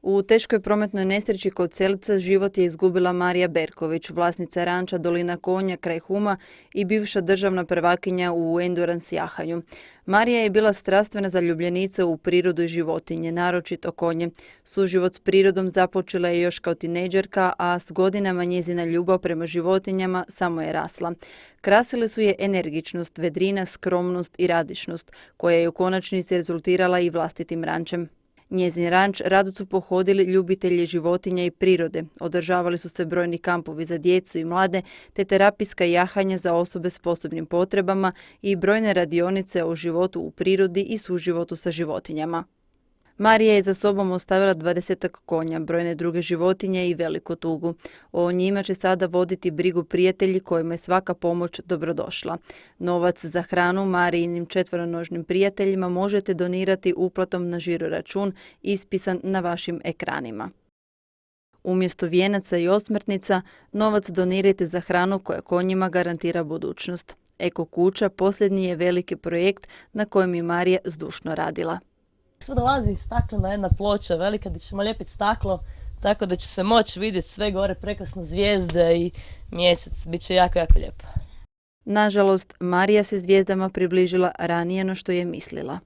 U teškoj prometnoj nesreći kod Selca život je izgubila Marija Berković, vlasnica ranča Dolina konja kraj Huma i bivša državna prvakinja u endurance jahanju. Marija je bila strastvena zaljubljenica u prirodu i životinje, naročito konje. Suživot s prirodom započela je još kao tinejdžerka, a s godinama njezina ljubav prema životinjama samo je rasla. Krasile su je energičnost, vedrina, skromnost i radišnost, koja je u konačnici rezultirala i vlastitim rančem. Njezin ranč rado su pohodili ljubitelji životinja i prirode. Održavali su se brojni kampovi za djecu i mlade, te terapijska jahanja za osobe s posebnim potrebama i brojne radionice o životu u prirodi i suživotu sa životinjama. Marija je za sobom ostavila 20-ak konja, brojne druge životinje i veliku tugu. O njima će sada voditi brigu prijatelji kojima je svaka pomoć dobrodošla. Novac za hranu Marijinim četvoronožnim prijateljima možete donirati uplatom na žiro račun ispisan na vašim ekranima. Umjesto vijenaca i osmrtnica, novac donirajte za hranu koja konjima garantira budućnost. Eko kuća posljednji je veliki projekt na kojem je Marija zdušno radila. Sada dolazi staklena jedna ploča velika gdje ćemo lijepiti staklo, tako da će se moći vidjeti sve gore prekrasne zvijezde i mjesec. Biće jako, jako lijepo. Nažalost, Marija se zvijezdama približila ranije no što je mislila.